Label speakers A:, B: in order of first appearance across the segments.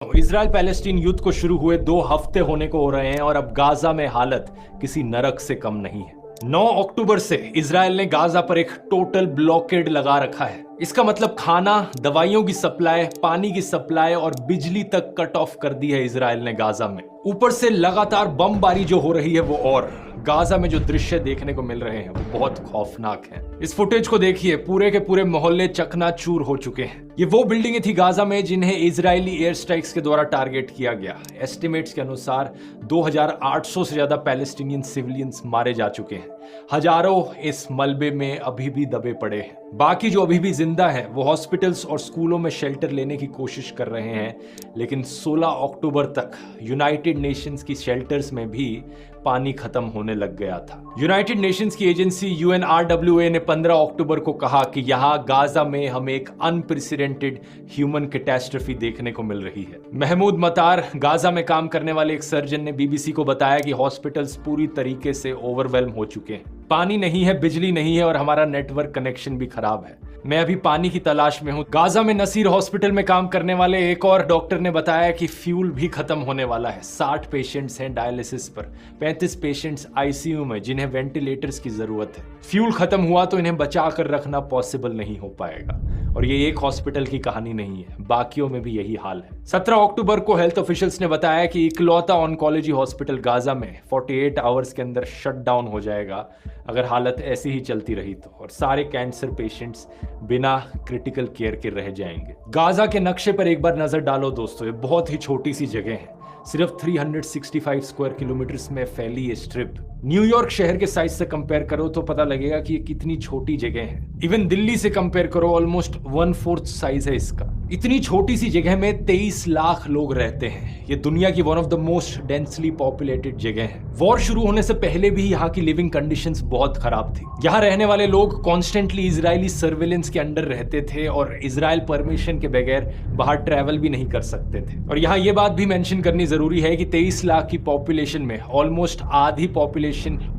A: Israel Palestine युद्ध को शुरू हुए 2 हफ्ते होने को हो रहे हैं और अब गाजा में हालत किसी नरक से कम नहीं है। 9 अक्टूबर से इजराइल ने गाजा पर एक टोटल ब्लॉकेड लगा रखा है। इसका मतलब खाना, दवाइयों की सप्लाई, पानी की सप्लाई और बिजली तक कट ऑफ कर दी है इजराइल ने गाजा में। ऊपर से लगातार बमबारी जो हो रही है वो, और गाजा में जो दृश्य देखने को मिल रहे हैं वो बहुत खौफनाक हैं। इस फुटेज को देखिए, पूरे के पूरे मोहल्ले चकनाचूर हो चुके हैं। ये वो बिल्डिंगें थी गाजा में जिन्हें इजरायली एयर स्ट्राइक्स के द्वारा टारगेट किया गया। एस्टिमेट्स के अनुसार 2800 से ज्यादा पैलेस्टीनियन सिविलियंस मारे जा चुके हैं। हजारों इस मलबे में अभी भी दबे पड़े हैं। बाकी जो अभी भी जिंदा है वो हॉस्पिटल्स और स्कूलों में शेल्टर लेने की कोशिश कर रहे हैं, लेकिन 16 अक्टूबर तक यूनाइटेड नेशंस की शेल्टर्स में भी पानी खत्म होने लग गया था। यूनाइटेड नेशंस की एजेंसी UNRWA ने 15 अक्टूबर को कहा कि यहां गाजा में हमें एक अनप्रेसिडेंटेड ह्यूमन कैटास्ट्रफी देखने को मिल रही है। महमूद मतार, गाजा में काम करने वाले एक सर्जन, ने BBC को बताया कि हॉस्पिटल्स पूरी तरीके से ओवरवेल्म हो चुके हैं। पानी नहीं है, बिजली नहीं है और हमारा नेटवर्क कनेक्शन भी खराब है। मैं अभी पानी की तलाश में हूं। गाजा में नसीर हॉस्पिटल में काम करने वाले एक और डॉक्टर ने बताया कि फ्यूल भी खत्म होने वाला है। 60 पेशेंट्स हैं डायलिसिस पर, 35 पेशेंट्स ICU में जिन्हें वेंटिलेटर्स की जरूरत है। फ्यूल खत्म हुआ तो इन्हें बचा कर रखना पॉसिबल नहीं हो पाएगा। और ये एक हॉस्पिटल की कहानी नहीं है, बाकियों में भी यही हाल है। 17 अक्टूबर को हेल्थ ऑफिशियल्स ने बताया कि इकलौता ऑन्कोलॉजी हॉस्पिटल गाजा में 48 आवर्स के अंदर शट डाउन हो जाएगा अगर हालत ऐसी ही चलती रही तो, और सारे कैंसर पेशेंट्स बिना क्रिटिकल केयर के रह जाएंगे। गाजा के नक्शे पर एक बार नजर डालो दोस्तों, ये बहुत ही छोटी सी जगह है। सिर्फ 365 स्क्वायर किलोमीटर्स में फैली ये स्ट्रिप न्यूयॉर्क शहर के साइज से कंपेयर करो तो पता लगेगा कि ये कितनी छोटी जगह है। इवन दिल्ली से कंपेयर करो, ऑलमोस्ट 1/4 साइज है इसका। इतनी छोटी सी जगह में 23 लाख लोग रहते हैं। ये दुनिया की one of the most densely populated जगह है। वॉर शुरू होने से पहले भी यहाँ की लिविंग कंडीशंस बहुत खराब थी। यहाँ रहने वाले लोग कॉन्स्टेंटली इजरायली सर्वेलेंस के अंडर रहते थे और इजराइल परमिशन के बगैर बाहर ट्रैवल भी नहीं कर सकते थे। और यहाँ ये बात भी मेंशन करनी जरूरी है कि 23 लाख की पॉपुलेशन में ऑलमोस्ट आधी पॉपुलेशन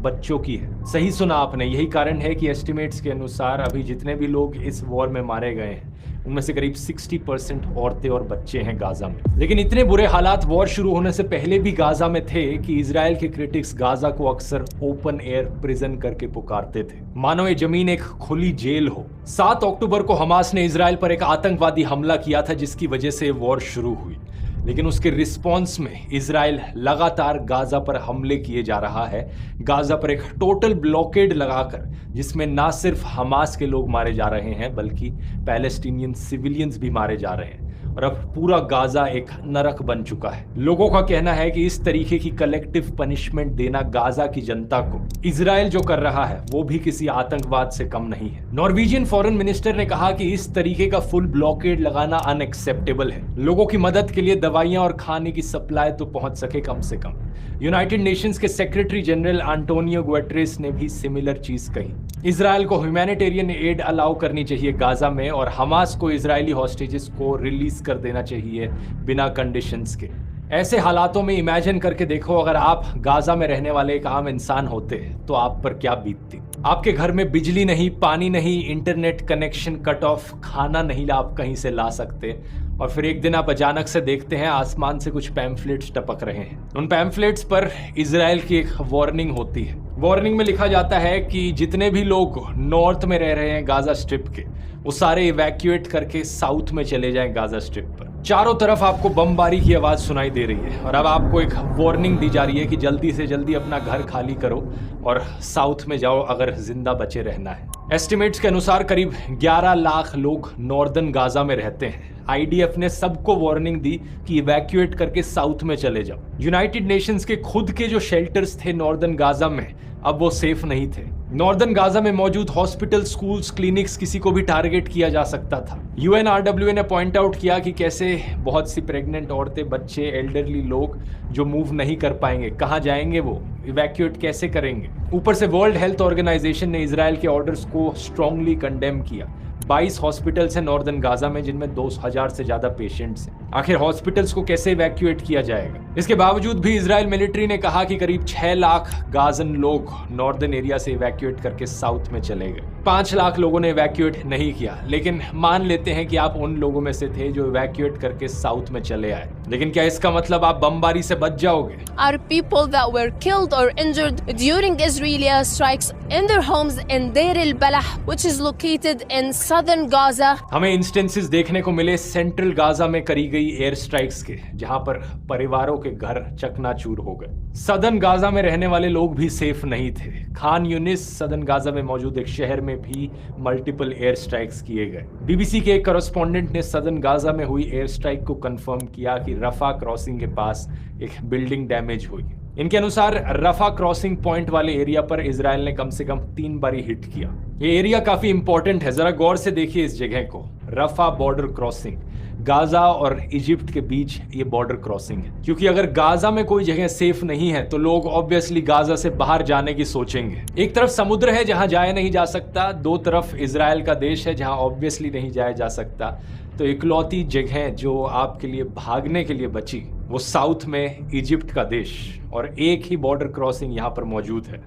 A: बच्चों की है। सही सुना आपने, यही कारण है कि एस्टिमेट्स के अनुसार अभी जितने भी लोग इस वॉर में मारे गए हैं उनमें से करीब 60% औरतें और बच्चे हैं गाजा में। लेकिन इतने बुरे हालात वॉर शुरू होने से पहले भी गाजा में थे कि इजराइल के क्रिटिक्स गाजा को अक्सर ओपन एयर प्रिजन करके पुकारते थे, मानो ये जमीन एक खुली जेल हो। 7 अक्टूबर को हमास ने इजराइल पर एक आतंकवादी हमला किया था जिसकी वजह से वॉर शुरू हुई, लेकिन उसके रिस्पॉन्स में इजराइल लगातार गाजा पर हमले किए जा रहा है। गाजा पर एक टोटल ब्लॉकेड लगाकर, जिसमें ना सिर्फ हमास के लोग मारे जा रहे हैं बल्कि पैलेस्टीनियन सिविलियंस भी मारे जा रहे हैं। और अब पूरा गाजा एक नरक बन चुका है। लोगों का कहना है कि इस तरीके की कलेक्टिव पनिशमेंट देना गाजा की जनता को इजराइल जो कर रहा है वो भी किसी आतंकवाद से कम नहीं है। नॉर्वेजियन फॉरेन मिनिस्टर ने कहा कि इस तरीके का फुल ब्लॉकेड लगाना अनएक्सेप्टेबल है। लोगों की मदद के लिए दवाइयां और खाने की सप्लाई तो पहुंच सके कम से कम। यूनाइटेड नेशंस के सेक्रेटरी जनरल एंटोनियो गुटेरेस ने भी सिमिलर चीज कही। इजराइल को ह्यूमैनिटेरियन एड अलाउ करनी चाहिए गाजा में, और हमास को इजरायली हॉस्टेजेस को रिलीज कर देना चाहिए बिना कंडीशंस के। ऐसे हालातों में इमेजिन करके देखो, अगर आप गाजा में रहने वाले एक आम इंसान होते तो आप पर क्या बीतती। आपके घर में बिजली नहीं, पानी नहीं, इंटरनेट कनेक्शन कट ऑफ, खाना नहीं आप कहीं से ला सकते, और फिर एक दिन आप अचानक से देखते हैं आसमान से कुछ पैम्फलेट्स टपक रहे हैं। उन पैम्फलेट्स पर इजराइल की एक वार्निंग होती है। वार्निंग में लिखा जाता है कि जितने भी लोग नॉर्थ में रह रहे हैं गाजा स्ट्रिप के, वो सारे इवैक्यूएट करके साउथ में चले जाएं गाजा स्ट्रिप पर। चारों तरफ आपको बमबारी की आवाज सुनाई दे रही है और अब आपको एक वार्निंग दी जा रही है कि जल्दी से जल्दी अपना घर खाली करो और साउथ में जाओ अगर जिंदा बचे रहना है। एस्टिमेट्स के अनुसार करीब 11 लाख लोग नॉर्दर्न गाजा में रहते हैं। IDF ने सबको वार्निंग दी कि इवैक्यूएट करके साउथ में चले जाओ। यूनाइटेड नेशंस के खुद के जो शेल्टर्स थे नॉर्दर्न गाजा में, अब वो सेफ नहीं थे। नॉर्दर्न गाजा में मौजूद हॉस्पिटल, स्कूल्स, क्लिनिक्स, किसी को भी टारगेट किया जा सकता था। UNRWA ने पॉइंट आउट किया कि कैसे बहुत सी प्रेग्नेंट औरतें, बच्चे, एल्डरली लोग जो मूव नहीं कर पाएंगे, कहाँ जाएंगे, वो इवैक्यूएट कैसे करेंगे। ऊपर से वर्ल्ड हेल्थ ऑर्गेनाइजेशन ने इजराइल के ऑर्डर्स को स्ट्रांगली कंडेम किया। 22 हॉस्पिटल्स हैं नॉर्दर्न गाजा में जिनमें 2000 से ज्यादा पेशेंट्स हैं। आखिर हॉस्पिटल्स को कैसे इवैक्यूएट किया जाएगा? इसके बावजूद भी इजराइल मिलिट्री ने कहा कि करीब 6 लाख गाजन लोग नॉर्दर्न एरिया से इवैक्यूएट करके साउथ में चले गए। 5 लाख लोगों ने इवैक्यूएट नहीं किया, लेकिन मान लेते हैं कि आप उन लोगों में से थे जो इवैक्यूएट करके साउथ में चले आए। लेकिन क्या इसका मतलब आप बमबारी से बच जाओगे?
B: Are people that were killed or injured during Israeli strikes in their homes in Deir al-Balah, which is located in southern Gaza?
A: हमें इंस्टेंसेस देखने को मिले सेंट्रल गाजा में करी गई एयर स्ट्राइक्स के, जहां पर परिवारों के घर चकनाचूर हो गए। सदर्न गाजा में रहने वाले लोग भी सेफ नहीं थे। खान यूनिस सदर्न गाजा में मौजूद एक शहर में भी मल्टीपल एयर स्ट्राइक्स किए गए। बीबीसी के एक कॉरेस्पॉन्डेंट ने सदर्न गाजा में हुई एयर स्ट्राइक को कंफर्म किया कि रफा क्रॉसिंग के पास एक बिल्डिंग डैमेज हुई। इनके अनुसार रफा क्रॉसिंग पॉइंट वाले एरिया पर इजराइल ने कम से कम 3 बारी हिट किया। ये एरिया काफी इंपॉर्टेंट है, जरा गौर से देखिए इस जगह को। रफा बॉर्डर क्रॉसिंग, गाजा और इजिप्ट के बीच ये बॉर्डर क्रॉसिंग है, क्योंकि अगर गाजा में कोई जगह सेफ नहीं है तो लोग ऑब्वियसली गाजा से बाहर जाने की सोचेंगे। एक तरफ समुद्र है जहां जाया नहीं जा सकता, दो तरफ इजराइल का देश है जहां ऑब्वियसली नहीं जाया जा सकता। तो इकलौती जगह जो आपके लिए भागने के लिए बची वो साउथ में इजिप्ट का देश, और एक ही बॉर्डर क्रॉसिंग यहाँ पर मौजूद है,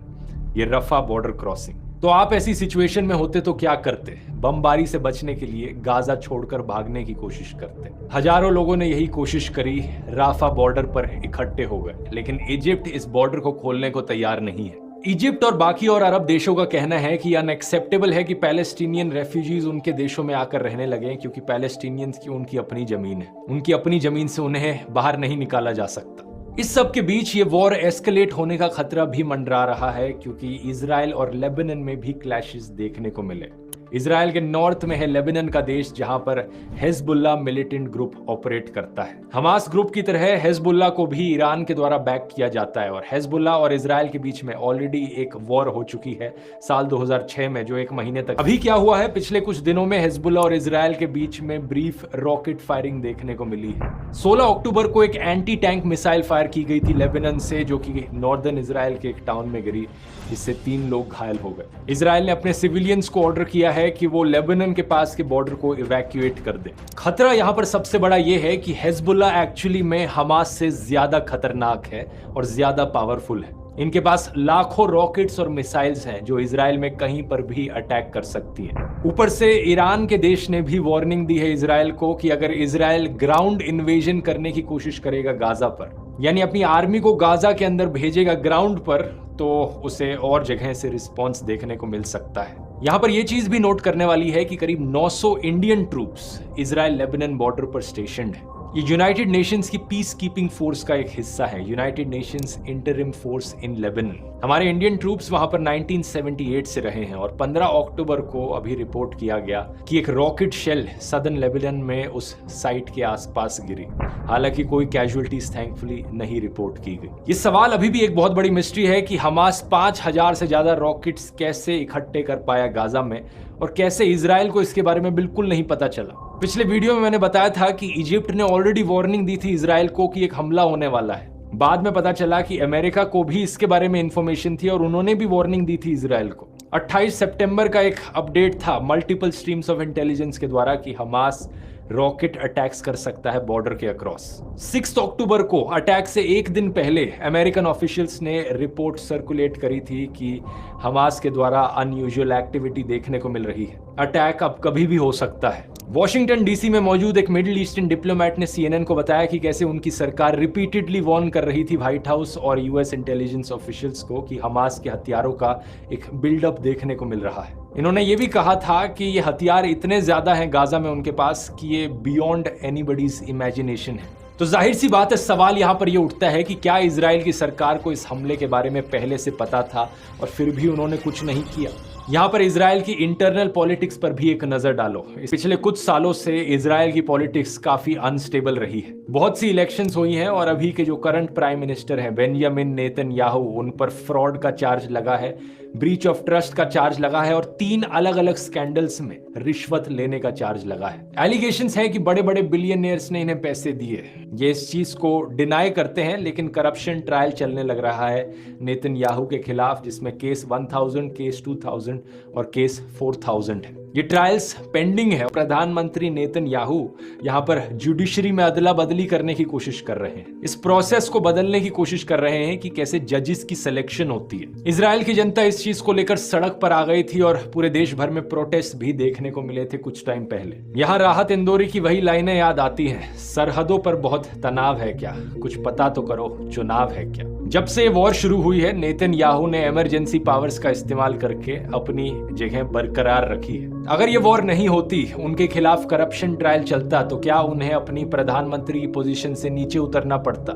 A: ये रफा बॉर्डर क्रॉसिंग। तो आप ऐसी सिचुएशन में होते तो क्या करते? बमबारी से बचने के लिए गाजा छोड़कर भागने की कोशिश करते। हजारों लोगों ने यही कोशिश करी, राफा बॉर्डर पर इकट्ठे हो गए, लेकिन इजिप्ट इस बॉर्डर को खोलने को तैयार नहीं है। इजिप्ट और बाकी और अरब देशों का कहना है कि अनएक्सेप्टेबल है कि पैलेस्टीनियन रेफ्यूजीज उनके देशों में आकर रहने लगे, क्योंकि पैलेस्टीनियंस की उनकी अपनी जमीन है, उनकी अपनी जमीन से उन्हें बाहर नहीं निकाला जा सकता। इस सब के बीच ये वॉर एस्केलेट होने का खतरा भी मंडरा रहा है, क्योंकि इजराइल और लेबनान में भी क्लैशेस देखने को मिले। इजराइल के नॉर्थ में है लेबनान का देश, जहां पर हिजबुल्लाह मिलिटेंट ग्रुप ऑपरेट करता है। हमास ग्रुप की तरह हिजबुल्लाह को भी ईरान के द्वारा बैक किया जाता है, और हिजबुल्लाह और इजराइल के बीच में ऑलरेडी एक वॉर हो चुकी है साल 2006 में, जो 1 महीने तक। अभी क्या हुआ है, पिछले कुछ दिनों में हिजबुल्लाह और इजराइल के बीच में ब्रीफ रॉकेट फायरिंग देखने को मिली है। 16 अक्टूबर को एक एंटी टैंक मिसाइल फायर की गई थी लेबनान से, जो कि नॉर्दर्न इजराइल के एक टाउन में गिरी, जिससे 3 लोग घायल हो गए। इजराइल ने अपने सिविलियंस को ऑर्डर किया है कि वो लेबनान के पास के बॉर्डर को इवैक्यूएट कर दे। खतरा यहां पर सबसे बड़ा यह है कि हिजबुल्लाह एक्चुअली में हमास से ज्यादा खतरनाक है और ज्यादा पावरफुल है। इनके पास लाखों रॉकेट्स और मिसाइल्स हैं जो इजराइल में कहीं पर भी अटैक कर सकती हैं। ऊपर से ईरान के देश ने भी वार्निंग दी है इजराइल को कि अगर इजराइल ग्राउंड इन्वेजन करने की कोशिश करेगा गाजा पर, यानी अपनी आर्मी को गाजा के अंदर भेजेगा ग्राउंड पर, तो उसे और जगह से रिस्पॉन्स देखने को मिल सकता है। यहां पर यह चीज भी नोट करने वाली है कि करीब 900 Indian troops Israel Lebanon border पर स्टेशन्ड है। ये यूनाइटेड नेशंस की पीस कीपिंग फोर्स का एक हिस्सा है, United Nations interim force in Lebanon. हमारे इंडियन ट्रूप्स वहां पर 1978 से रहे हैं, और 15 अक्टूबर को अभी रिपोर्ट किया गया कि एक रॉकेट शेल सदर्न लेबनान में उस साइट के आसपास गिरी। हालांकि कोई कैजुअलिटीज थैंकफुली नहीं रिपोर्ट की गई। ये सवाल अभी भी एक बहुत बड़ी मिस्ट्री है कि हमास 5000 से ज्यादा रॉकेट्स कैसे इकट्ठे कर पाया गाजा में, और कैसे इजराइल को इसके बारे में बिल्कुल नहीं पता चला। पिछले वीडियो में मैंने बताया था कि इजिप्ट ने ऑलरेडी वार्निंग दी थी इजराइल को कि एक हमला होने वाला है। बाद में पता चला कि अमेरिका को भी इसके बारे में इंफॉर्मेशन थी और उन्होंने भी वार्निंग दी थी इजराइल को। 28 सितंबर का एक अपडेट था मल्टीपल स्ट्रीम्स ऑफ इंटेलिजेंस के द्वारा कि हमास रॉकेट अटैक्स कर सकता है बॉर्डर के अक्रॉस। 6 अक्टूबर को अटैक से एक दिन पहले अमेरिकन ऑफिशियल्स ने रिपोर्ट सर्कुलेट करी थी कि हमास के द्वारा अनयूजुअल एक्टिविटी देखने को मिल रही है, अटैक अब कभी भी हो सकता है। वॉशिंगटन डीसी में मौजूद एक मिडिल ईस्टर्न डिप्लोमेट ने CNN को बताया कि कैसे उनकी सरकार रिपीटेडली वार्न कर रही थी व्हाइट हाउस और यूएस इंटेलिजेंस ऑफिशियल्स को कि हमास के हथियारों का एक बिल्डअप देखने को मिल रहा है। इन्होंने ये भी कहा था कि ये हथियार इतने ज्यादा हैं गाजा में उनके पास कि ये बियॉन्ड एनीबडीज इमेजिनेशन है। तो जाहिर सी बात है, सवाल यहाँ पर ये उठता है कि क्या इजराइल की सरकार को इस हमले के बारे में पहले से पता था और फिर भी उन्होंने कुछ नहीं किया। यहाँ पर इजराइल की इंटरनल पॉलिटिक्स पर भी एक नजर डालो। पिछले कुछ सालों से इजराइल की पॉलिटिक्स काफी अनस्टेबल रही है। बहुत सी इलेक्शंस हुई हैं और अभी के जो करंट प्राइम मिनिस्टर हैं बेंजामिन नेतन्याहू, उन पर फ्रॉड का चार्ज लगा है, ब्रीच ऑफ ट्रस्ट का चार्ज लगा है और 3 अलग अलग स्कैंडल्स में रिश्वत लेने का चार्ज लगा है। एलिगेशंस है कि बड़े बड़े बिलियनियर्स ने इन्हें पैसे दिए। ये इस चीज को डिनाई करते हैं, लेकिन करप्शन ट्रायल चलने लग रहा है नेतन्याहू के खिलाफ, जिसमें केस 1000, केस 2000 और केस 4000 है। ये ट्रायल्स पेंडिंग है। प्रधानमंत्री नेतन्याहू यहाँ पर जुडिशरी में अदला बदली करने की कोशिश कर रहे हैं। इस प्रोसेस को बदलने की कोशिश कर रहे हैं कि कैसे जजेस की सिलेक्शन होती है। इजराइल की जनता इस चीज को लेकर सड़क पर आ गई थी और पूरे देश भर में प्रोटेस्ट भी देखने को मिले थे कुछ टाइम पहले। यहाँ राहत इंदौरी की वही लाइनें याद आती हैं, सरहदों पर बहुत तनाव है क्या, कुछ पता तो करो, चुनाव है क्या। जब से वॉर शुरू हुई है, नेतन्याहू ने इमरजेंसी पावर्स का इस्तेमाल करके अपनी जगह बरकरार रखी है। अगर ये वॉर नहीं होती, उनके खिलाफ करप्शन ट्रायल चलता, तो क्या उन्हें अपनी प्रधानमंत्री की पोजीशन से नीचे उतरना पड़ता?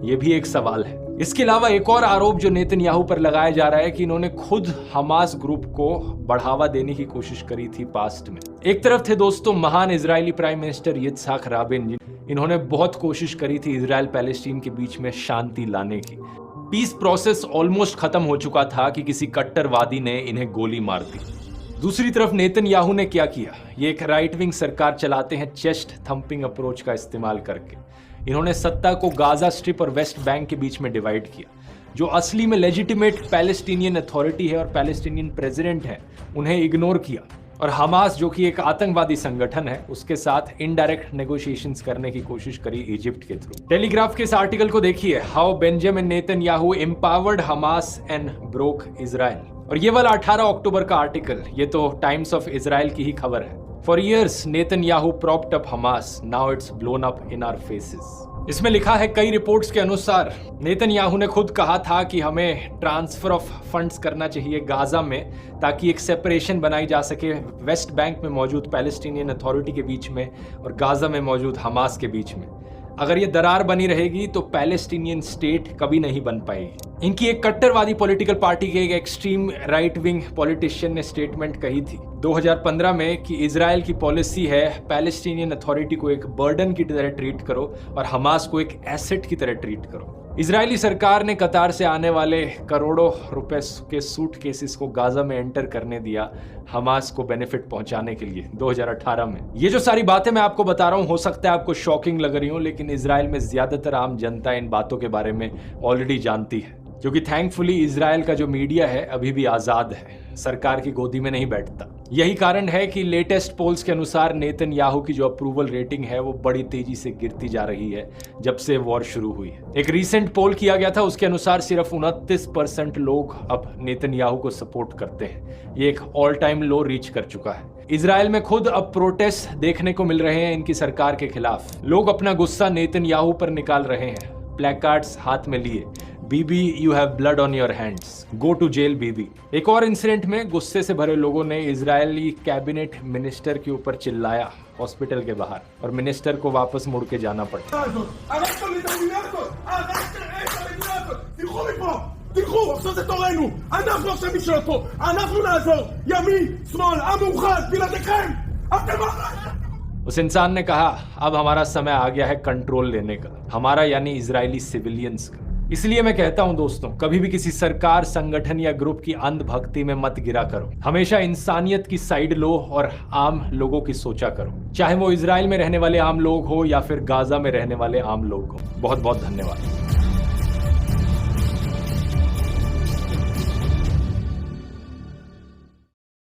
A: ये भी एक सवाल है। इसके अलावा एक और आरोप जो नेतन्याहू पर लगाया जा रहा है कि इन्होंने खुद हमास ग्रुप को बढ़ावा देने की कोशिश करी थी पास्ट में। एक तरफ थे दोस्तों महान Israeli prime minister yitzhak rabin, इन्होंने बहुत कोशिश करी थी इजराइल पैलेस्टीन के बीच में शांति लाने की। पीस प्रोसेस ऑलमोस्ट खत्म हो चुका था कि किसी कट्टरवादी ने इन्हें गोली मार दी। दूसरी तरफ नेतन्याहू ने क्या किया? ये एक राइट विंग सरकार चलाते हैं चेस्ट थंपिंग अप्रोच का इस्तेमाल करके। इन्होंने सत्ता को गाजा स्ट्रिप और वेस्ट बैंक के बीच में डिवाइड किया। जो असली में लेजिटिमेट पैलेस्टीनियन अथॉरिटी है और पैलेस्टीनियन प्रेसिडेंट है, उन्हें इग्नोर किया। और हमास, जो कि एक आतंकवादी संगठन है, उसके साथ इनडायरेक्ट नेगोशिएशंस करने की कोशिश करी इजिप्ट के थ्रू। टेलीग्राफ के इस आर्टिकल को देखिए, how Benjamin Netanyahu empowered Hamas and broke Israel. और ये वाला 18 अक्टूबर का आर्टिकल, ये तो टाइम्स ऑफ इजराइल की ही खबर है। For years Netanyahu propped up Hamas, now it's blown up in our faces. इसमें लिखा है, कई रिपोर्ट्स के अनुसार नेतन्याहू ने खुद कहा था कि हमें ट्रांसफर ऑफ फंड्स करना चाहिए गाजा में, ताकि एक सेपरेशन बनाई जा सके वेस्ट बैंक में मौजूद पैलेस्टीनियन अथॉरिटी के बीच में और गाजा में मौजूद हमास के बीच में। अगर ये दरार बनी रहेगी तो पैलेस्टीनियन स्टेट कभी नहीं बन पाएगी। इनकी एक कट्टरवादी पॉलिटिकल पार्टी के एक एक्सट्रीम राइट विंग पॉलिटिशियन ने स्टेटमेंट कही थी 2015 में कि इजराइल की पॉलिसी है पैलेस्टीनियन अथॉरिटी को एक बर्डन की तरह ट्रीट करो और हमास को एक एसेट की तरह ट्रीट करो। इजरायली सरकार ने कतार से आने वाले करोड़ों रुपए के सूटकेसेस को गाजा में एंटर करने दिया हमास को बेनिफिट पहुंचाने के लिए 2018 में। ये जो सारी बातें मैं आपको बता रहा हूं, हो सकता है आपको शॉकिंग लग रही हो, लेकिन इजराइल में ज्यादातर आम जनता इन बातों के बारे में ऑलरेडी जानती है, क्योंकि थैंकफुली इजराइल का जो मीडिया है अभी भी आजाद है, सरकार की गोदी में नहीं बैठता। यही कारण है कि लेटेस्ट पोल्स के अनुसार नेतन्याहू की जो अप्रूवल रेटिंग है वो बड़ी तेजी से गिरती जा रही है जब से वॉर शुरू हुई है। एक रीसेंट पोल किया गया था, उसके अनुसार सिर्फ 29% लोग अब नेतन्याहू को सपोर्ट करते हैं। ये एक ऑल टाइम लो रीच कर चुका है। इजराइल में खुद अब प्रोटेस्ट देखने को मिल रहे हैं इनकी सरकार के खिलाफ। लोग अपना गुस्सा नेतन्याहू पर निकाल रहे हैं, प्लेकार्ड्स हाथ में लिए, Bibi you have blood on your hands, go to jail Bibi. एक और इंसिडेंट में गुस्से से भरे लोगों ने इजरायली कैबिनेट मिनिस्टर के ऊपर चिल्लाया हॉस्पिटल के बाहर, और मिनिस्टर को वापस मुड़ के जाना पड़ा। उस इंसान ने कहा, अब हमारा समय आ गया है कंट्रोल लेने का, हमारा यानी इजरायली सिविलियंस का। इसलिए मैं कहता हूं दोस्तों, कभी भी किसी सरकार, संगठन या ग्रुप की अंधभक्ति में मत गिरा करो। हमेशा इंसानियत की साइड लो और आम लोगों की सोचा करो, चाहे वो इजराइल में रहने वाले आम लोग हो या फिर गाजा में रहने वाले आम लोग हो। बहुत बहुत धन्यवाद।